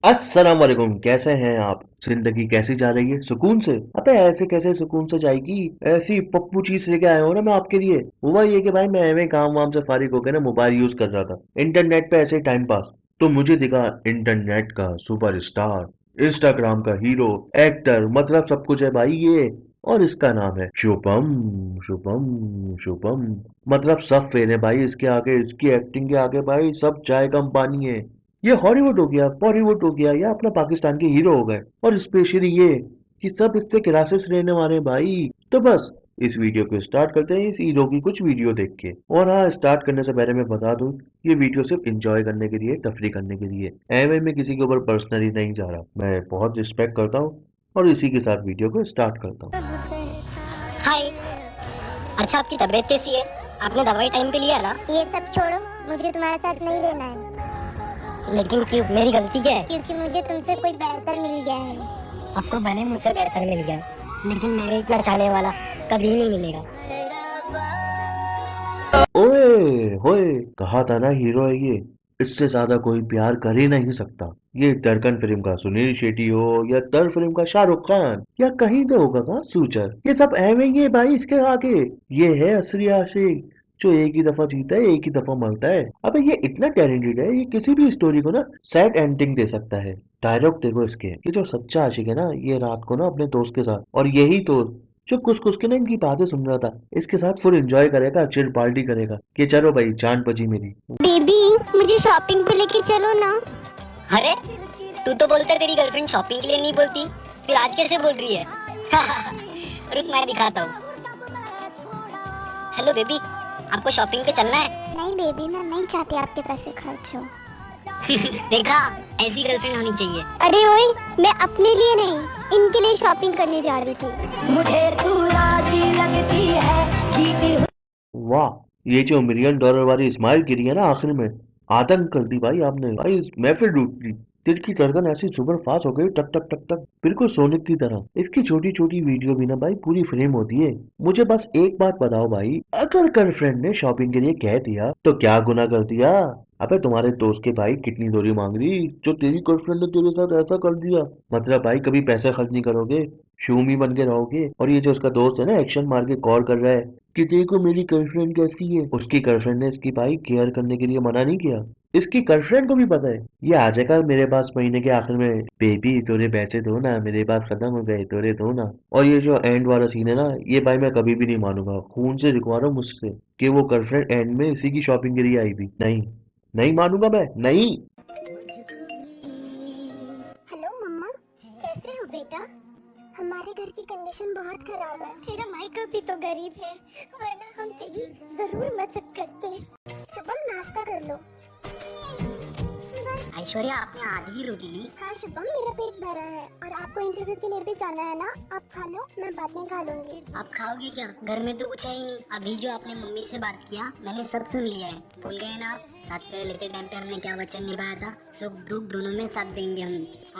अस्सलाम वालेकुम, कैसे हैं आप? जिंदगी कैसी जा रही है? सुकून से? अबे ऐसे कैसे सुकून से जाएगी? ऐसी पप्पू चीज लेके आया हूँ ना मैं आपके लिए। हुआ ये कि भाई मैं एवं काम वाम से फारिग होकर ना मोबाइल यूज कर रहा था, इंटरनेट पे ऐसे टाइम पास। तो मुझे दिखा इंटरनेट का सुपरस्टार, इंस्टाग्राम का हीरो, एक्टर, मतलब सब कुछ है भाई ये। और इसका नाम है शुभम। शुभम शुभम मतलब सब फेल है भाई इसके आगे, इसकी एक्टिंग के आगे भाई सब चाय कम पानी है। ये हॉलीवुड हो गया, बॉलीवुड हो गया, या अपना पाकिस्तान के हीरो हो गए। और स्पेशली ये कि सब इससे क्लासेस लेने वाले हैं भाई। तो बस इस वीडियो को स्टार्ट करते हैं इस हीरो की कुछ वीडियो देख के। और हाँ, स्टार्ट करने से पहले मैं बता दूं, ये वीडियो सिर्फ एंजॉय करने के लिए, तफरी करने के लिए, एवं मैं किसी के ऊपर पर्सनली नहीं जा रहा। मैं बहुत रिस्पेक्ट करता हूँ और इसी के साथ वीडियो को स्टार्ट करता हूँ। हाय। अच्छा, आपकी तबीयत कैसी है? आपने दवाई टाइम पे लिया ना? ये सब छोड़ो, मुझे तुम्हारे साथ नहीं रहना है। लेकिन क्यों? मेरी गलती क्या है? क्योंकि मुझे तुमसे कोई बेहतर मिल गया है। आपको भले मुझसे बेहतर मिल गया, लेकिन मेरे इतना चाहने वाला कभी नहीं मिलेगा। ओए होए, कहा था ना हीरो है ये, इससे ज्यादा कोई प्यार कर ही नहीं सकता। ये दरकन फिल्म का सुनील शेट्टी हो या तर फिल्म का शाहरुख खान या कहीं तो होगा का सूचर, ये सब एवे ही है भाई इसके आगे। ये है असली आशिक जो एक ही दफा जीता है, एक ही दफा मरता है। अबे ये इतना टैलेंटेड है, ये किसी भी स्टोरी को ना सैड एंडिंग दे सकता है। डायलॉग देखो इसके, ये जो सच्चा आशिक है ना, ये रात को ना अपने दोस्त के साथ, और यही दोस्त जो कुछ कुछ के ना इनकी बातें सुन रहा था, इसके साथ फुल एंजॉय करेगा, चिल पार्टी करेगा कि चलो भाई जान बची मेरी। बेबी, मुझे शॉपिंग पे लेके चलो ना। अरे, तू तो बोलता तेरी गर्लफ्रेंड शॉपिंग के लिए नहीं बोलती, फिर आज कैसे बोल रही है? रुक, मैं दिखाता हूँ। हेलो बेबी, आपको शॉपिंग पे चलना है? नहीं बेबी, मैं नहीं चाहती आपके पैसे खर्च हो। देखा, ऐसी गर्लफ्रेंड होनी चाहिए। अरे ओए, मैं अपने लिए नहीं, इनके लिए शॉपिंग करने जा रही थी। मुझे तू राजी लगती है, जीती हूँ। वाह, ये जो $1 मिलियन वाली स्माइल गिरी है ना आखिर में, आतंक कर दी भाई आपने। भाई महफिल लूट दी। दिल की धड़कन ऐसी सुपर फास्ट हो गई, टक टक टक टक, बिल्कुल सोनिक की तरह। इसकी छोटी छोटी वीडियो भी ना भाई पूरी फ्रेम होती है। मुझे बस एक बात बताओ भाई, अगर गर्लफ्रेंड ने शॉपिंग के लिए कह दिया तो क्या गुनाह कर दिया? अबे तुम्हारे दोस्त के भाई कितनी दूरी मांग रही जो तेरी गर्लफ्रेंड ने तेरे साथ ऐसा कर दिया। मतलब भाई कभी पैसे खर्च नहीं करोगे, शूमी बन के रहोगे। और ये जो उसका दोस्त है ना, एक्शन मार के कॉल कर रहा है कि देखो मेरी गर्लफ्रेंड कैसी है, उसकी गर्लफ्रेंड ने इसकी भाई केयर करने के लिए मना नहीं किया। इसकी गर्लफ्रेंड को भी पता है ये आ जाएगा मेरे पास महीने के आखिर में, बेबी थोड़े पैसे दो ना, मेरे पास खत्म हो गए, थोड़े दो ना। और ये जो एंड वाला सीन है ना, ये भाई मैं कभी भी नहीं मानूंगा, खून से लिखवा रहा हूँ मुझसे, कि वो गर्लफ्रेंड एंड में इसी की शॉपिंग के लिए आई भी नहीं। नहीं मानूंगा मैं, नहीं। हेलो मम्मा, कैसे हो बेटा? हमारे घर की कंडीशन बहुत खराब है। तेरा मायका भी तो गरीब है, वरना हम तेरी जरूर मदद करते। शुभम, नाश्ता कर लो। ऐश्वर्या, आपने आधी ही रोटी ली। हाँ शुभम, मेरा पेट भरा है और आपको इंटरव्यू के लिए भी जाना है ना। आप खा लो, मैं बाद में खा लूंगी। आप खाओगे क्या? घर में तो कुछ है ही नहीं। अभी जो आपने मम्मी से बात किया, मैंने सब सुन लिया है। भूल गए ना आप? साथ पे लेते टाइम पे हमने क्या वचन निभाया था? सुख दुख दोनों में साथ देंगे हम।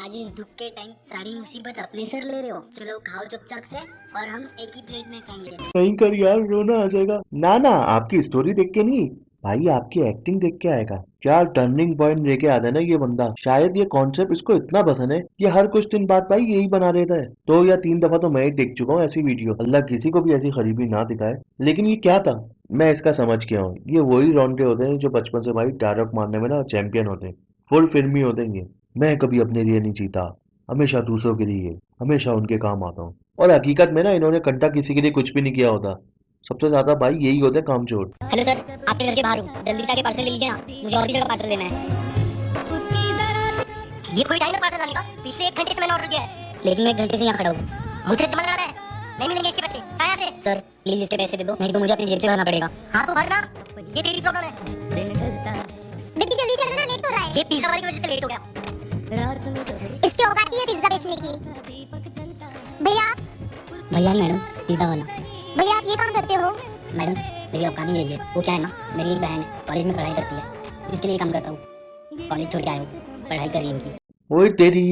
आज इस दुख के टाइम सारी मुसीबत अपने सर ले रहे हो। चलो खाओ चुपचाप से, और हम एक ही प्लेट में खाएंगे। नहीं कर यार, रोना आ जाएगा। ना ना, आपकी स्टोरी देख के नहीं भाई, आपकी एक्टिंग देख के आएगा। क्या टर्निंग पॉइंट लेके आता है ना ये बंदा। शायद ये कॉन्सेप्ट इसको इतना पसंद है, ये हर कुछ दिन बाद भाई यही बना रहता है। 2 या 3 दफा तो मैं ही देख चुका हूँ ऐसी वीडियो। अल्लाह किसी को भी ऐसी खरीबी ना दिखाए। लेकिन ये क्या था, मैं इसका समझ गया हूँ। ये वही रौंडे होते हैं जो बचपन से भाई डायलॉग मारने में ना चैंपियन होते हैं, फुल फिल्मी होते हैं ये। मैं कभी अपने लिए नहीं जीता, हमेशा दूसरों के लिए, हमेशा उनके काम आता हूँ। और हकीकत में ना इन्होंने घंटा किसी के लिए कुछ भी नहीं किया होता। सबसे ज्यादा भाई यही होते हैं कामचोर। हेलो सर, आपके घर के बाहर हूँ, जल्दी से आके पार्सल ले लीजिए ना, मुझे और भी जगह पार्सल लेना है। ये कोई टाइम है पार्सल लाने का? पिछले 1 घंटे से मैंने ऑर्डर किया है, लेकिन मैं 1 घंटे से यहाँ खड़ा हूँ। मुझे चमक रहा है, नहीं मिलेंगे इसके पैसे। कहाँ से? सर प्लीज इसके पैसे दे दो, नहीं तो मुझे अपनी जेब से भरना पड़ेगा। हाँ तो भरना, ये तेरी प्रॉब्लम है। बेबी जल्दी चलो ना, लेट हो रहा है। ये पिज्जा वाले की वजह से लेट हो गया। इसकी औकात ही है पिज्जा बेचने की। भैया, भैया नहीं मैडम, पिज्जा वाला। भैया आप ये काम करते हो? मैडम मेरी औकात ही यही है। वो क्या है ना, मेरी एक बहन है, कॉलेज में पढ़ाई करती है, इसके लिए काम करता हूँ। कॉलेज छोड़ के आया हूँ, पढ़ाई कर रही है इनकी। ओए तेरी,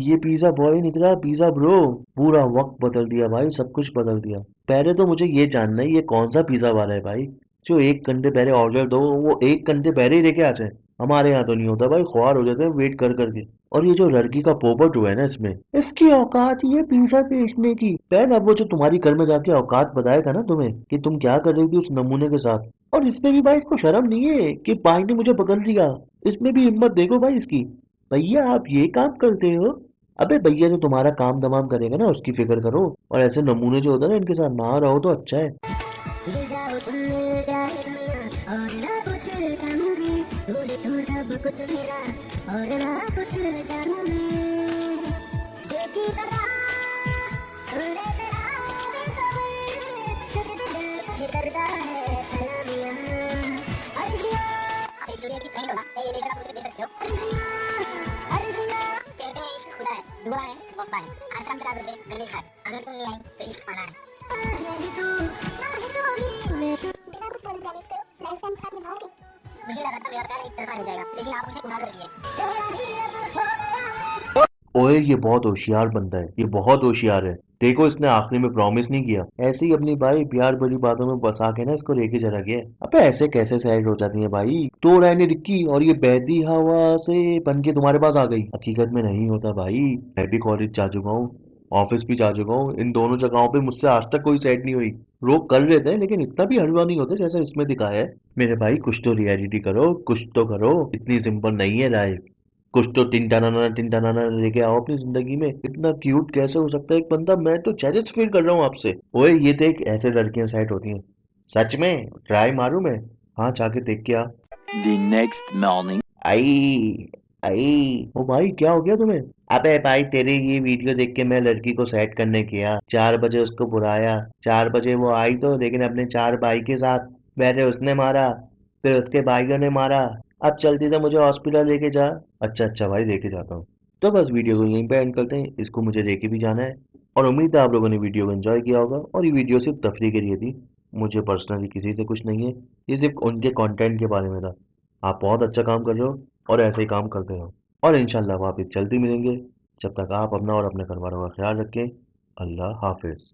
ये पिज्जा बॉय निकला पिज्जा ब्रो। पूरा वक्त बदल दिया भाई, सब कुछ बदल दिया। पहले तो मुझे ये जानना है ये कौन सा पिज्जा वाला है भाई, जो 1 घंटे पहले ऑर्डर दो वो 1 घंटे पहले ही लेके आ जाए। हमारे यहाँ तो नहीं होता भाई, ख्वार हो जाते हैं वेट कर करके। और ये जो लड़की का पोपट हुआ है ना, इसमें इसकी औकात ये पिज्जा बेचने की। बहन अब वो जो तुम्हारी घर में जाके औकात बताएगा ना तुम्हें कि तुम क्या कर रही थी उस नमूने के साथ, और इसमें भी भाई इसको शर्म नहीं है कि भाई ने मुझे पकड़ लिया। इसमें भी हिम्मत देखो भाई इसकी। भैया आप ये काम करते हो? अबे भैया जो तुम्हारा काम तमाम करेगा ना उसकी फिक्र करो, और ऐसे नमूने जो होता है ना इनके साथ ना रहो तो अच्छा है। मिल जाओ तुम मिल जाए दुनिया और ना कुछ चाहूंगी, तू सब कुछ मेरा और ना कुछ जानू मैं। देखी सदा सुनने से आगे खबर, जगत तुझे करता है सलामियां। अर्जिया आप सूर्य की फ्रेंड हो ना, ये लेटर आप मुझे दे सकते हो। अर्जिया कहते हैं इश्क खुदा है, दुआ है, वफा है। आज शाम 4 बजे गली खाए, अगर तुम नहीं आई तो इश्क पाना है। बिना कुछ बोले प्रॉमिस करो, लाइफ टाइम साथ निभाओगे। मुझे लगा था मेरा प्यार एक तरफा हो जाएगा, लेकिन आप मुझे गुनाह कर दिए। ओए ये बहुत होशियार बंदा है, ये बहुत होशियार है। देखो इसने आखिरी में प्रॉमिस नहीं किया, ऐसे ही अपनी भाई प्यार भरी बातों में बसा के ना इसको लेके चला गया। अबे ऐसे कैसे साइड हो जाती है भाई, तो रहने रिक्की और ये बहती हवा से बन के तुम्हारे पास आ गई। हकीकत में नहीं होता भाई, मैं भी कॉलेज जा चुका हूँ, ऑफिस भी जा चुका हूँ, इन दोनों जगहों पे मुझसे आज तक कोई सेट नहीं हुई। लोग कर लेते हैं लेकिन इतना भी हलवा नहीं होता जैसा इसमें दिखाया है। मेरे भाई कुछ तो रियलिटी करो, कुछ तो करो, इतनी सिंपल नहीं है लाइफ। कुछ तो टिन टाना लेके आओ अपनी जिंदगी में। इतना क्यूट कैसे हो सकता है एक बंदा, मैं तो चैलेंज फील कर रहा हूँ आपसे। ओए ये देख ऐसे लड़कियां सेट होती हैं। सच में ट्राई मारूं मैं? हाँ जाके देख के आ। The next morning. आई आई ओ भाई क्या हो गया तुम्हें? अबे भाई तेरी ये वीडियो देख के मैं लड़की को सेट करने गया, 4 बजे उसको बुलाया, 4 बजे वो आई तो, लेकिन अपने 4 भाई के साथ। पहले उसने मारा, फिर उसके भाइयों ने मारा। अब जल्दी से मुझे हॉस्पिटल लेके जा। अच्छा अच्छा भाई लेके जाता हूँ। तो बस वीडियो को यहीं पे एंड करते हैं, इसको मुझे लेके भी जाना है। और उम्मीद है आप लोगों ने वीडियो को एंजॉय किया होगा, और ये वीडियो सिर्फ तफरीह के लिए थी, मुझे पर्सनली किसी से कुछ नहीं है, ये सिर्फ उनके कंटेंट के बारे में था। आप बहुत अच्छा काम कर रहे हो और ऐसे ही काम करते रहो, और इंशाल्लाह वापस जल्दी मिलेंगे। जब तक आप अपना और अपने घर वालों का ख्याल रखें। अल्लाह हाफिज।